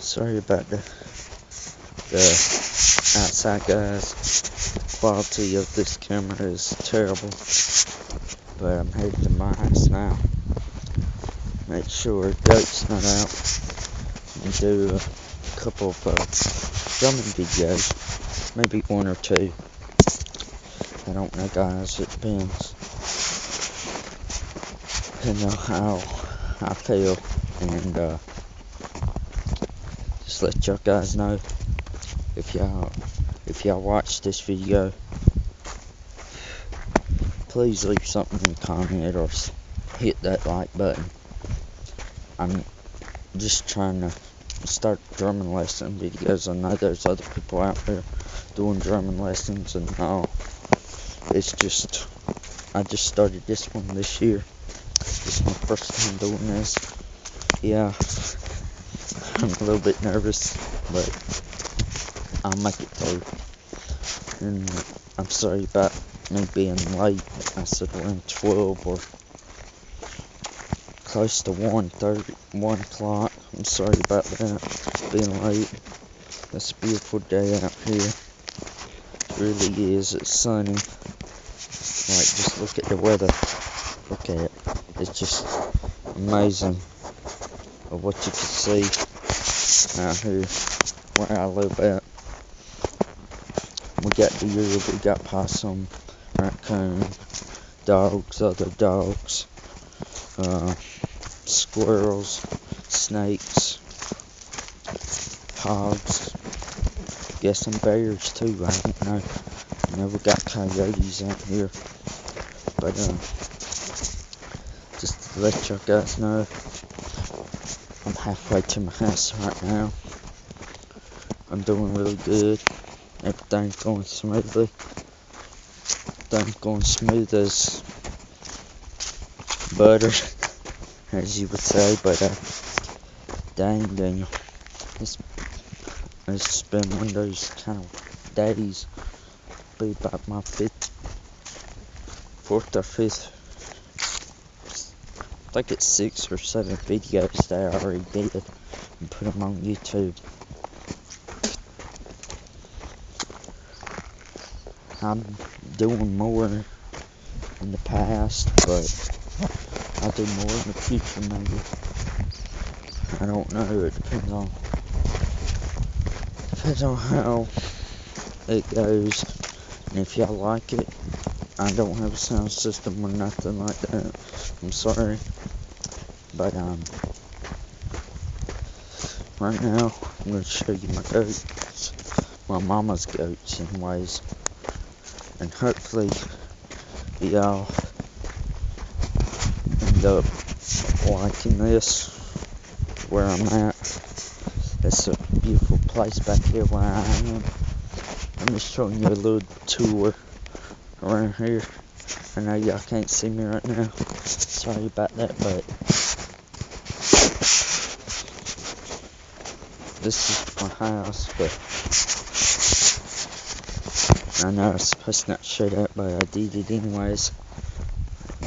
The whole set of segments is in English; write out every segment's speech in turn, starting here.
Sorry about the outside, guys. Quality of this camera is terrible, but I'm headed to my house now. Make sure goat's not out and do a couple of drumming videos, maybe one or two. I don't know, guys. It depends. You know how I feel, and just let y'all guys know if y'all watch this video, please leave something in the comment or hit that like button. I'm just trying to start drumming lesson videos. I know there's other people out there doing drumming lessons and all. It's just, I just started this one this year. This is my first time doing this. Yeah, I'm a little bit nervous, but I'll make it through. And I'm sorry about me being late. I said around 12 or close to 1 o'clock. I'm sorry about that, being late. It's a beautiful day out here. It really is. It's sunny. Like, just look at the weather. Look at it. It's just amazing of what you can see out here where I live at. We got deer, we got possum, raccoon, dogs, other dogs, squirrels, snakes, hogs, guess some bears too, I don't know. You know, we got coyotes out here, but just to let y'all guys know, I'm halfway to my house right now. I'm doing really good. Everything's going smoothly. Everything's going smooth as butter, as you would say, but dang, it's been one of those kind of days. Be about my fourth or fifth, I think it's 6 or 7 videos that I already did and put them on YouTube. I'm doing more in the past, but I'll do more in the future maybe. I don't know, it depends on how it goes, and if y'all like it. I don't have a sound system or nothing like that. I'm sorry, but right now I'm going to show you my goats, my mama's goats anyways, and hopefully y'all end up liking this where I'm at. It's a beautiful place back here where I am. I'm just showing you a little tour around here. I know y'all can't see me right now. Sorry about that, but this is my house, but I know I was supposed to not show that, but I did it anyways.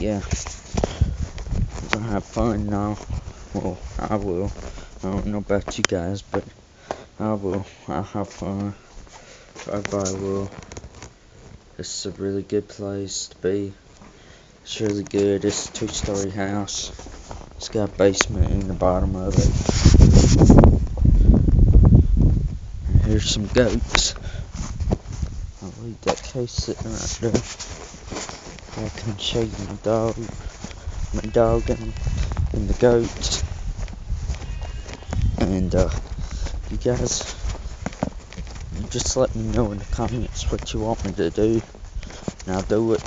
Yeah. I'm gonna have fun now. Well, I will. I don't know about you guys, but I will. I'll have fun. Everybody will. It's a really good place to be. It's really good. It's a 2-story house. It's got a basement in the bottom of it. And here's some goats. I'll leave that case sitting right there. I can show you my dog and the goats. And you guys, just let me know in the comments what you want me to do, and I'll do it.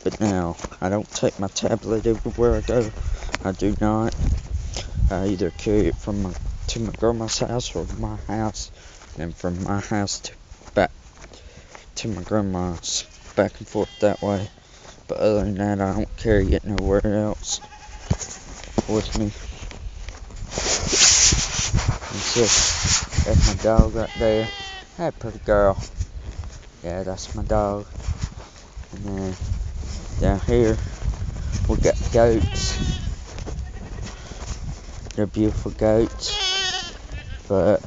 But now, I don't take my tablet everywhere I go. I do not. I either carry it to my grandma's house or my house, and from my house back to my grandma's, back and forth that way. But other than that, I don't carry it nowhere else with me. That's my dog right there. Hey, pretty girl. Yeah, that's my dog. And then down here, we got goats. They're beautiful goats. but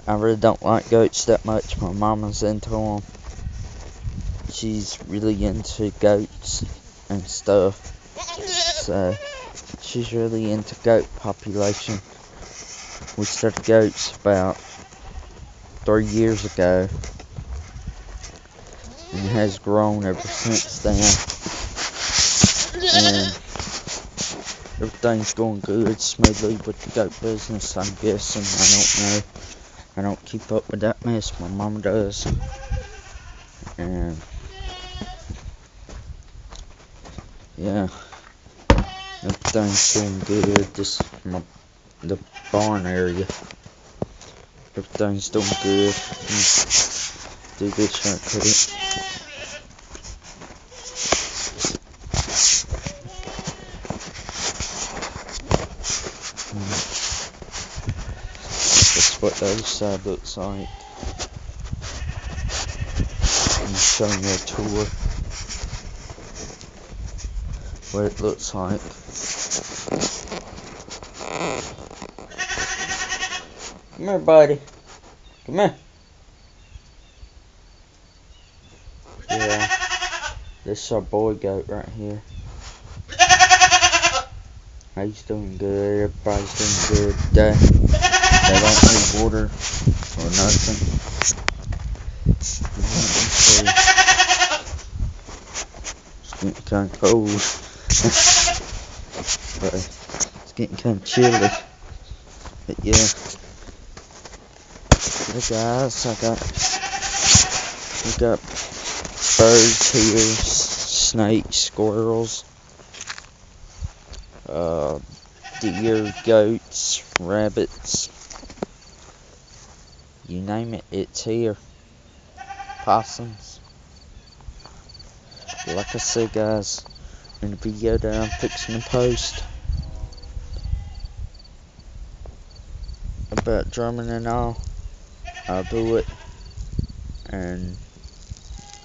I really don't like goats that much. My mama's into them. She's really into goats and stuff, so she's really into goat population. We started goats about 3 years ago, and it has grown ever since then. And everything's going good smoothly with the goat business, I'm guessing. I don't know. I don't keep up with that mess. My mama does. And yeah, everything's going good. The barn area. Everything's doing good. Do this shortcut it. That's what the other side looks like. I'm showing you a tour. What it looks like. Come here, buddy. Come here. Yeah, this is our boy goat right here. He's doing good. Everybody's doing good. They don't need water or nothing. It's getting kind of cold. But it's getting kind of chilly. But yeah. Hey guys, we got birds here, snakes, squirrels, deer, goats, rabbits, you name it, it's here. Possums. Like I said, guys, in the video that I'm fixing to post about drumming and all, I'll do it, and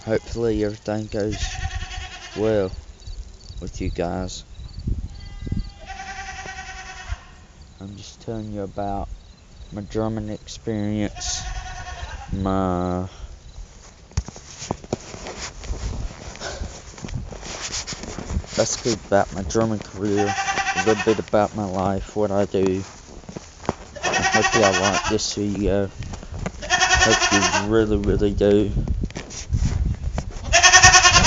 hopefully everything goes well with you guys. I'm just telling you about my drumming experience, basically about my drumming career, a little bit about my life, what I do. I hope y'all like this video. Hope you really do,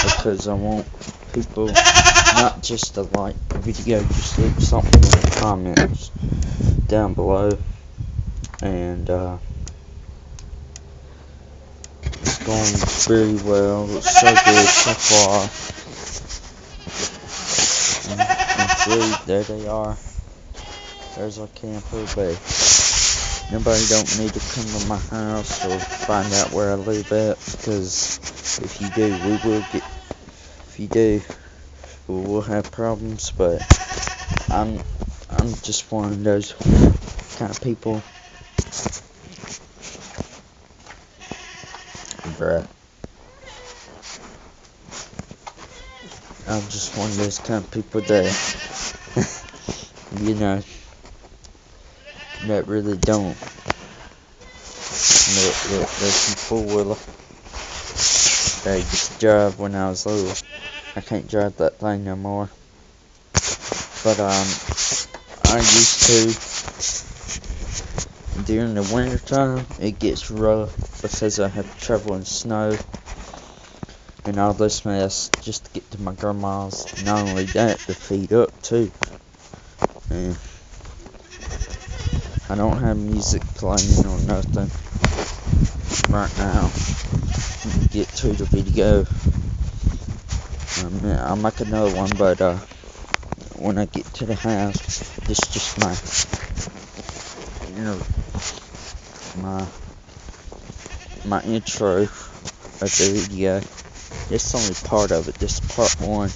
because I want people not just to like the video, just leave something in the comments down below. And it's going very well. It's so good so far. And see, there they are. There's our camper, but nobody don't need to come to my house or find out where I live at, because if you do, we will have problems. But I'm just one of those kind of people. Bruh. I'm just one of those kind of people that, you know, that really don't. Look, there's some four-wheeler that I used to drive when I was little. I can't drive that thing no more. But, I used to. During the winter time, it gets rough because I have to travel in snow and all this mess just to get to my grandma's. Not only that, to feed up too. And I don't have music playing or nothing right now. Get to the video. I'll make another one, but when I get to the house, this is just my, you know, my intro of the video. This is only part of it. This is part 1.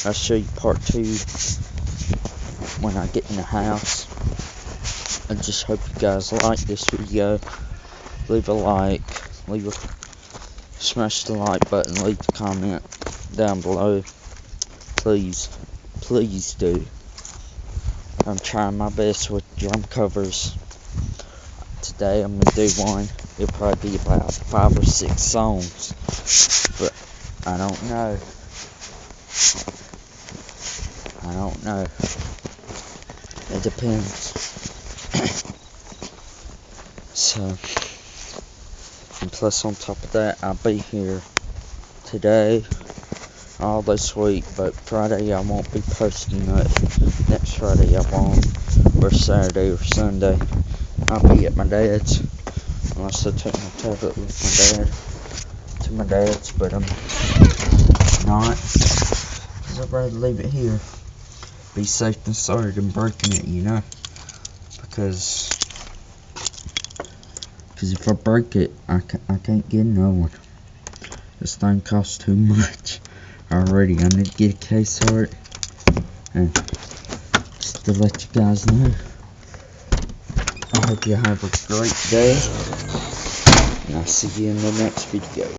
I'll show you part 2 when I get in the house. I just hope you guys like this video. Leave a like, smash the like button, leave a comment down below. Please do. I'm trying my best with drum covers. today I'm gonna do one. It'll probably be about 5 or 6 songs, but I don't know. It depends. So, and plus on top of that, I'll be here today, all this week, but Friday I won't be posting nothing. Next Friday I won't, or Saturday or Sunday. I'll be at my dad's, unless I take my tablet with my dad to my dad's, but I'm not, because I'd rather leave it here. Be safe than sorry than breaking it, you know, because if I break it, I can't get another one. This thing costs too much already. I need to get a case for it, and just to let you guys know. I hope you have a great day, and I'll see you in the next video.